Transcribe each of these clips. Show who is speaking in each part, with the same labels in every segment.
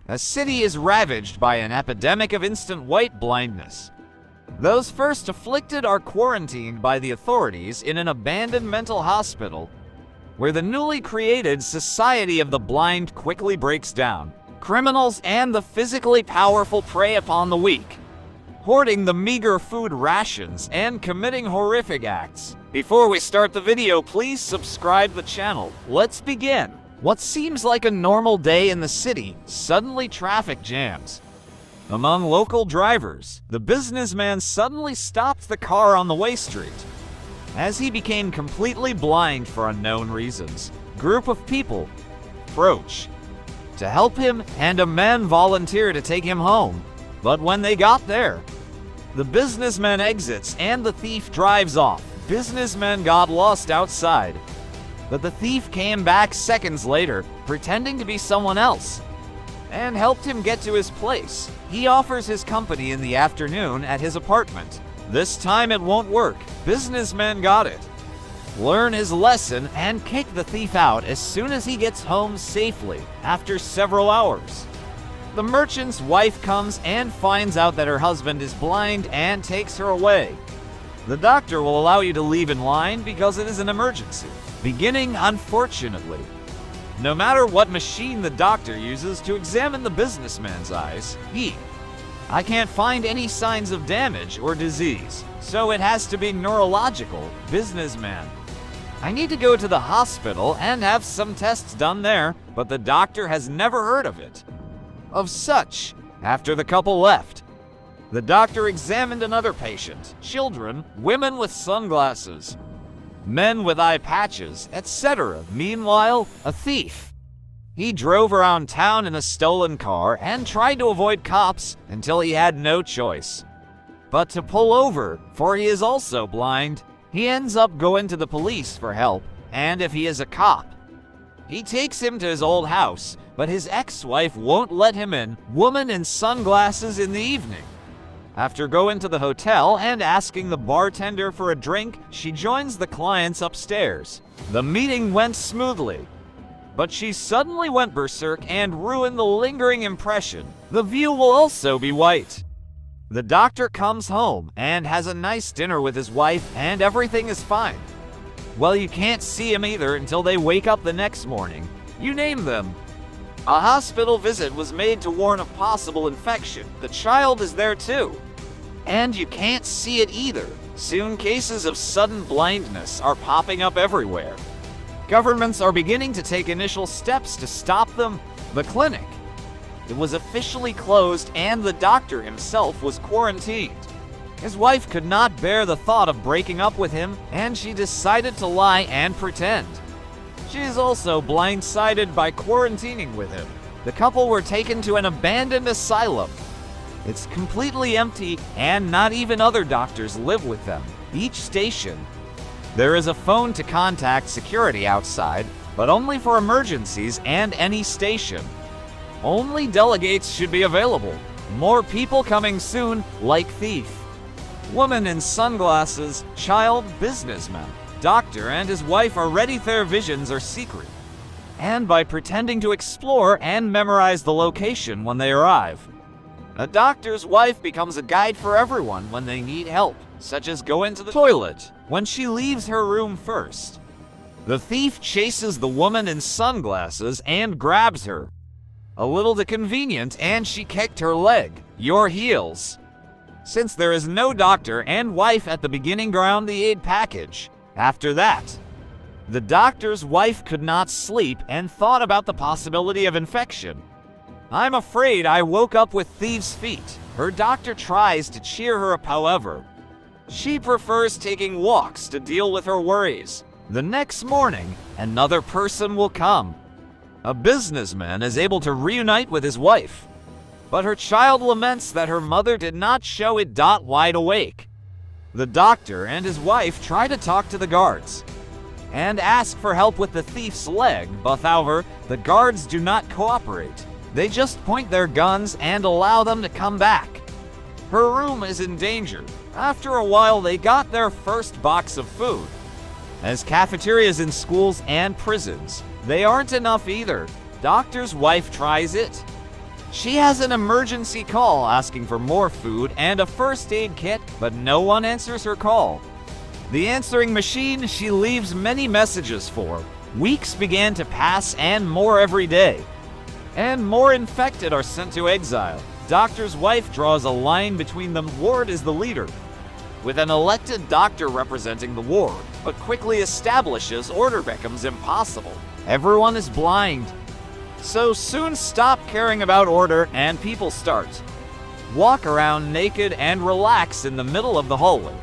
Speaker 1: A city is ravaged by an epidemic of instant white blindness. Those first afflicted are quarantined by the authorities in an abandoned mental hospital, where the newly created Society of the Blind quickly breaks down. Criminals and the physically powerful prey upon the weak, hoarding the meager food rations and committing horrific acts. Before we start the video, please subscribe the channel. Let's begin. What seems like a normal day in the city, suddenly traffic jams. Among local drivers, the businessman suddenly stopped the car on the way street. As he became completely blind for unknown reasons, a group of people approached to help him, and a man volunteered to take him home. But when they got there, the businessman exits and the thief drives off. Businessman got lost outside, but the thief came back seconds later, pretending to be someone else, and helped him get to his place. He offers his company in the afternoon at his apartment. This time it won't work. Businessman got it. Learn his lesson and kick the thief out as soon as he gets home safely after several hours. The merchant's wife comes and finds out that her husband is blind and takes her away. The doctor will allow you to leave in line because it is an emergency. Beginning, unfortunately. No matter what machine the doctor uses to examine the businessman's eyes, I can't find any signs of damage or disease, so it has to be neurological. Businessman: I need to go to the hospital and have some tests done there, but the doctor has never heard of it. Of such, after the couple left, the doctor examined another patient, children, women with sunglasses, men with eye patches, etc. Meanwhile, a thief. He drove around town in a stolen car and tried to avoid cops until he had no choice but to pull over, for he is also blind. He ends up going to the police for help, and if he is a cop, he takes him to his old house, but his ex-wife won't let him in. Woman in sunglasses in the evening. After going to the hotel and asking the bartender for a drink, she joins the clients upstairs. The meeting went smoothly, but she suddenly went berserk and ruined the lingering impression. The view will also be white. The doctor comes home and has a nice dinner with his wife, and everything is fine. Well, you can't see him either until they wake up the next morning. You name them. A hospital visit was made to warn of possible infection. The child is there too, and you can't see it either. Soon cases of sudden blindness are popping up everywhere. Governments are beginning to take initial steps to stop them. The clinic, it was officially closed, and the doctor himself was quarantined. His wife could not bear the thought of breaking up with him, and she decided to lie and pretend. She is also blindsided by quarantining with him. The couple were taken to an abandoned asylum. It's completely empty, and not even other doctors live with them. Each station, there is a phone to contact security outside, but only for emergencies, and any station. Only delegates should be available. More people coming soon, like thief, woman in sunglasses, child, businessman. Doctor and his wife are ready. Their visions are secret, and by pretending to explore and memorize the location when they arrive. A doctor's wife becomes a guide for everyone when they need help, such as go into the toilet when she leaves her room first. The thief chases the woman in sunglasses and grabs her. A little too convenient, and she kicked her leg. Your heels. Since there is no doctor and wife at the beginning, ground the aid package. After that, the doctor's wife could not sleep and thought about the possibility of infection. I'm afraid I woke up with thieves' feet. Her doctor tries to cheer her up, however, she prefers taking walks to deal with her worries. The next morning, another person will come. A businessman is able to reunite with his wife, but her child laments that her mother did not show it. Wide awake. The doctor and his wife try to talk to the guards and ask for help with the thief's leg, but however, the guards do not cooperate. They just point their guns and allow them to come back. Her room is in danger. After a while, they got their first box of food. As cafeterias in schools and prisons, they aren't enough either. Doctor's wife tries it. She has an emergency call asking for more food and a first aid kit, but no one answers her call. The answering machine she leaves many messages for. Weeks began to pass and more every day. And more infected are sent to exile. Doctor's wife draws a line between them. Ward is the leader, with an elected doctor representing the ward, but quickly establishes order becomes impossible. Everyone is blind. So soon stop caring about order and people start walk around naked and relax in the middle of the hallway.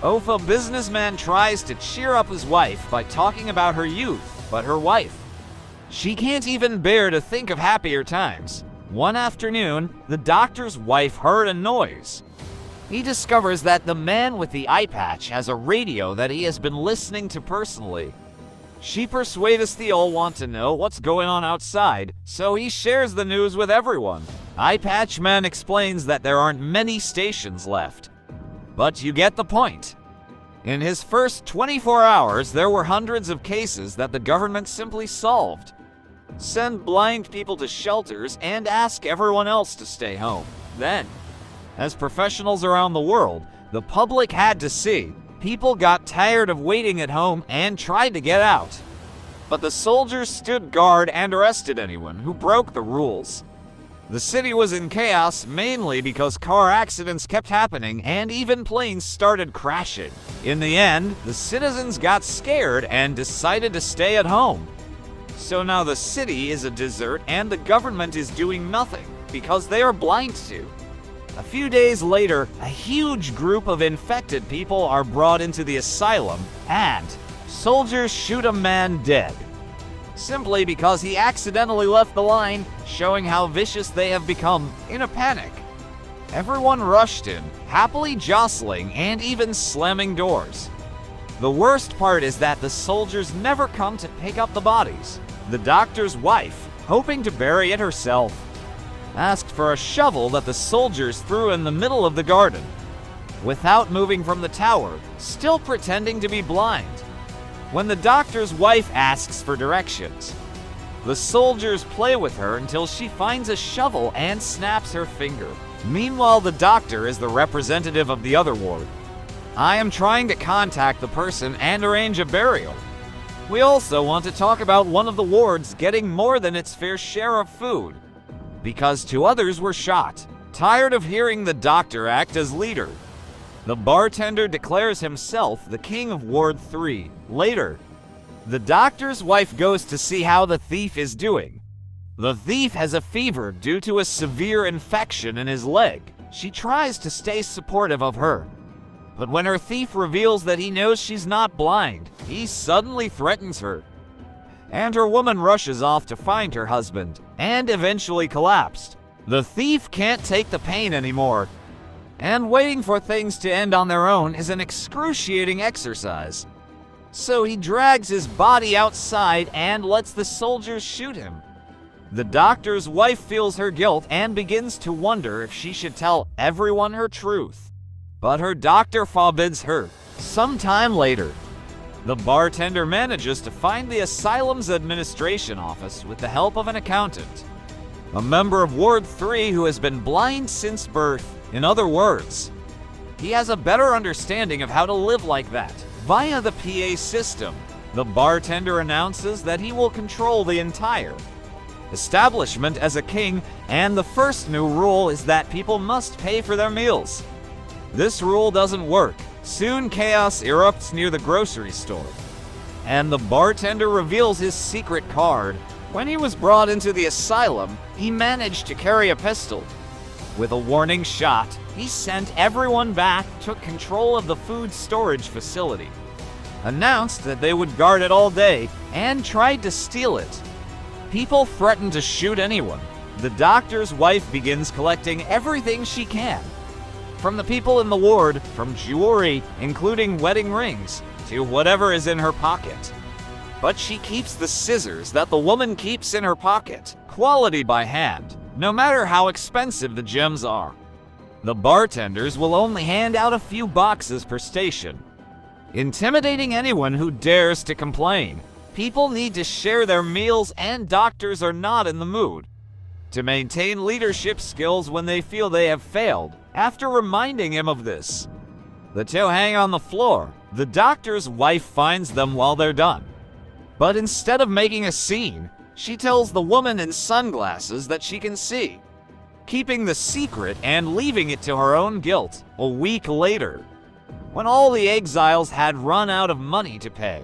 Speaker 1: Ofa businessman tries to cheer up his wife by talking about her youth, but her wife, she can't even bear to think of happier times. One afternoon, the doctor's wife heard a noise. He discovers that the man with the eye patch has a radio that he has been listening to personally. She persuades they all want to know what's going on outside, so he shares the news with everyone. Eye patch man explains that there aren't many stations left. But you get the point. In his first 24 hours, there were hundreds of cases that the government simply solved. Send blind people to shelters and ask everyone else to stay home. Then, as professionals around the world, the public had to see. People got tired of waiting at home and tried to get out. But the soldiers stood guard and arrested anyone who broke the rules. The city was in chaos mainly because car accidents kept happening and even planes started crashing. In the end, the citizens got scared and decided to stay at home. So now the city is a desert and the government is doing nothing because they are blind to. A few days later, a huge group of infected people are brought into the asylum, and soldiers shoot a man dead. Simply because he accidentally left the line, showing how vicious they have become. In a panic, everyone rushed in, happily jostling and even slamming doors. The worst part is that the soldiers never come to pick up the bodies. The doctor's wife, hoping to bury it herself, asked for a shovel that the soldiers threw in the middle of the garden, without moving from the tower, still pretending to be blind. When the doctor's wife asks for directions, the soldiers play with her until she finds a shovel and snaps her finger. Meanwhile, the doctor is the representative of the other ward. I am trying to contact the person and arrange a burial. We also want to talk about one of the wards getting more than its fair share of food, because two others were shot. Tired of hearing the doctor act as leader, the bartender declares himself the king of Ward 3. Later, the doctor's wife goes to see how the thief is doing. The thief has a fever due to a severe infection in his leg. She tries to stay supportive of her, but when her thief reveals that he knows she's not blind, he suddenly threatens her. And her woman rushes off to find her husband, and eventually collapsed. The thief can't take the pain anymore, and waiting for things to end on their own is an excruciating exercise. So he drags his body outside and lets the soldiers shoot him. The doctor's wife feels her guilt and begins to wonder if she should tell everyone her truth. But her doctor forbids her. Sometime later, the bartender manages to find the asylum's administration office with the help of an accountant, a member of Ward 3 who has been blind since birth. In other words, he has a better understanding of how to live like that. Via the PA system, the bartender announces that he will control the entire establishment as a king, and the first new rule is that people must pay for their meals. This rule doesn't work. Soon chaos erupts near the grocery store, and the bartender reveals his secret card. When he was brought into the asylum, he managed to carry a pistol. With a warning shot, he sent everyone back, took control of the food storage facility, announced that they would guard it all day, and tried to steal it. People threatened to shoot anyone. The doctor's wife begins collecting everything she can from the people in the ward, from jewelry, including wedding rings, to whatever is in her pocket. But she keeps the scissors that the woman keeps in her pocket, quality by hand, no matter how expensive the gems are. The bartenders will only hand out a few boxes per station, intimidating anyone who dares to complain. People need to share their meals and doctors are not in the mood. to maintain leadership skills when they feel they have failed. After reminding him of this, the two hang on the floor. The doctor's wife finds them while they're done. But instead of making a scene, she tells the woman in sunglasses that she can see, keeping the secret and leaving it to her own guilt. A week later, when all the exiles had run out of money to pay,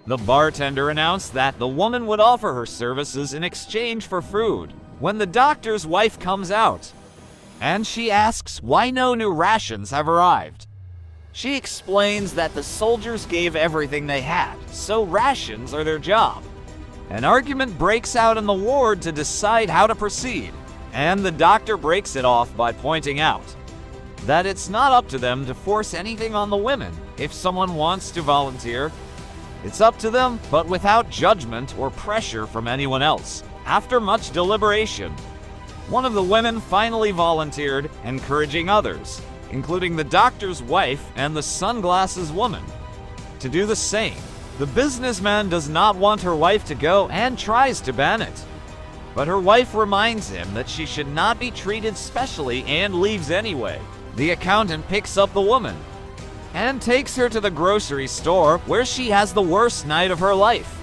Speaker 1: the bartender announced that the woman would offer her services in exchange for food. When the doctor's wife comes out, and she asks why no new rations have arrived, she explains that the soldiers gave everything they had, so rations are their job. An argument breaks out in the ward to decide how to proceed, and the doctor breaks it off by pointing out that it's not up to them to force anything on the women. If someone wants to volunteer, it's up to them, but without judgment or pressure from anyone else. After much deliberation, one of the women finally volunteered, encouraging others, including the doctor's wife and the sunglasses woman, to do the same. The businessman does not want her wife to go and tries to ban it, but her wife reminds him that she should not be treated specially and leaves anyway. The accountant picks up the woman and takes her to the grocery store, where she has the worst night of her life.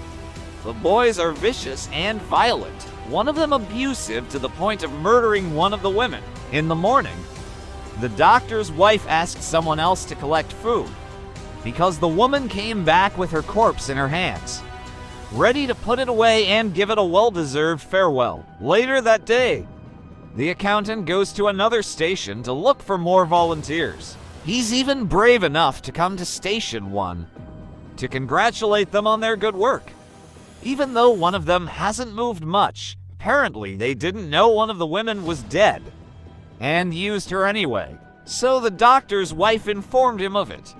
Speaker 1: The boys are vicious and violent, one of them abusive to the point of murdering one of the women. In the morning, the doctor's wife asks someone else to collect food, because the woman came back with her corpse in her hands, ready to put it away and give it a well-deserved farewell. Later that day, the accountant goes to another station to look for more volunteers. He's even brave enough to come to Station 1 to congratulate them on their good work. Even though one of them hasn't moved much, apparently they didn't know one of the women was dead and used her anyway. So the doctor's wife informed him of it,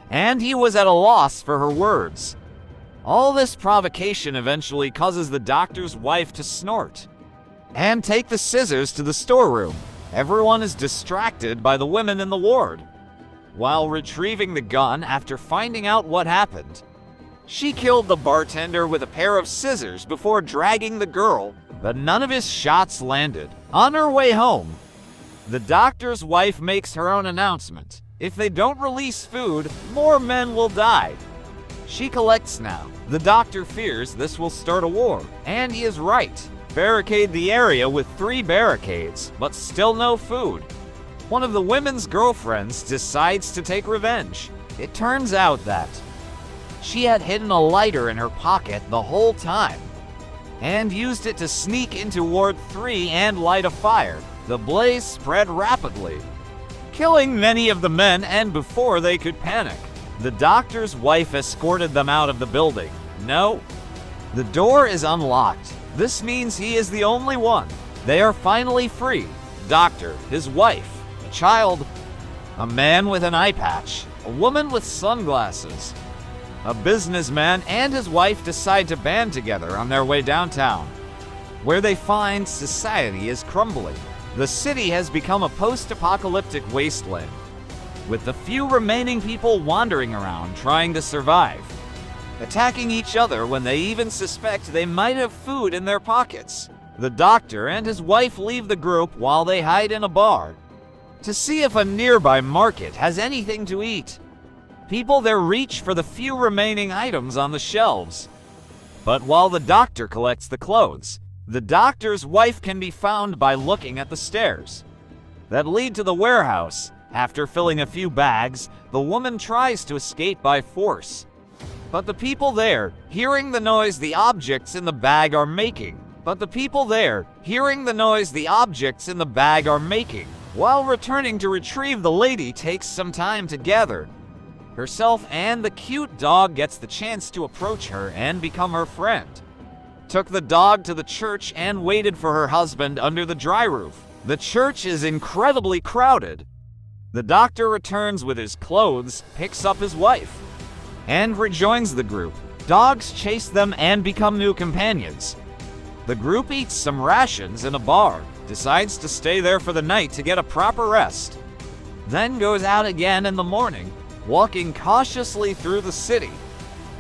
Speaker 1: and he was at a loss for her words. All this provocation eventually causes the doctor's wife to snort and take the scissors to the storeroom. Everyone is distracted by the women in the ward. While retrieving the gun after finding out what happened, she killed the bartender with a pair of scissors before dragging the girl, but none of his shots landed. On her way home, the doctor's wife makes her own announcement. If they don't release food, more men will die. She collects now. The doctor fears this will start a war, and he is right. Barricade the area with 3 barricades, but still no food. One of the women's girlfriends decides to take revenge. It turns out that she had hidden a lighter in her pocket the whole time and used it to sneak into Ward 3 and light a fire. The blaze spread rapidly, killing many of the men, and before they could panic, the doctor's wife escorted them out of the building. No, the door is unlocked. This means he is the only one. They are finally free. Doctor, his wife, a child, a man with an eye patch, a woman with sunglasses, a businessman and his wife decide to band together on their way downtown, where they find society is crumbling. The city has become a post-apocalyptic wasteland, with the few remaining people wandering around trying to survive, attacking each other when they even suspect they might have food in their pockets. The doctor and his wife leave the group while they hide in a bar to see if a nearby market has anything to eat. People there reach for the few remaining items on the shelves. But while the doctor collects the clothes, the doctor's wife can be found by looking at the stairs that lead to the warehouse. After filling a few bags, the woman tries to escape by force. But the people there, hearing the noise the objects in the bag are making, while returning to retrieve the lady takes some time to gather herself, and the cute dog gets the chance to approach her and become her friend. Took the dog to the church and waited for her husband under the dry roof. The church is incredibly crowded. The doctor returns with his clothes, picks up his wife, and rejoins the group. Dogs chase them and become new companions. The group eats some rations in a bar, decides to stay there for the night to get a proper rest, then goes out again in the morning, walking cautiously through the city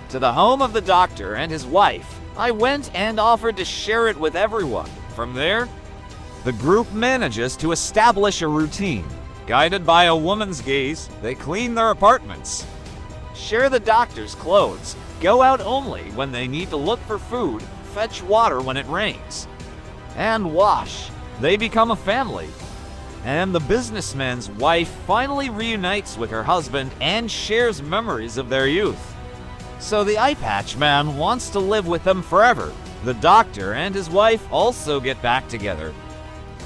Speaker 1: to the home of the doctor and his wife. I went and offered to share it with everyone. From there, the group manages to establish a routine. Guided by a woman's gaze, they clean their apartments, share the doctor's clothes, go out only when they need to look for food, fetch water when it rains, and wash. They become a family. And the businessman's wife finally reunites with her husband and shares memories of their youth. So the eye patch man wants to live with them forever. The doctor and his wife also get back together.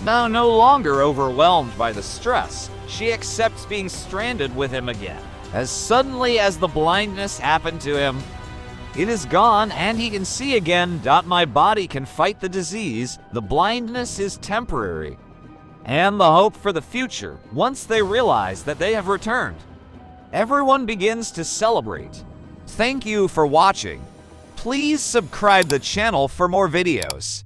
Speaker 1: Now no longer overwhelmed by the stress, she accepts being stranded with him again. As suddenly as the blindness happened to him, it is gone and he can see again. My body can fight the disease. The blindness is temporary. And the hope for the future once they realize that they have returned. Everyone begins to celebrate. Thank you for watching. Please subscribe the channel for more videos.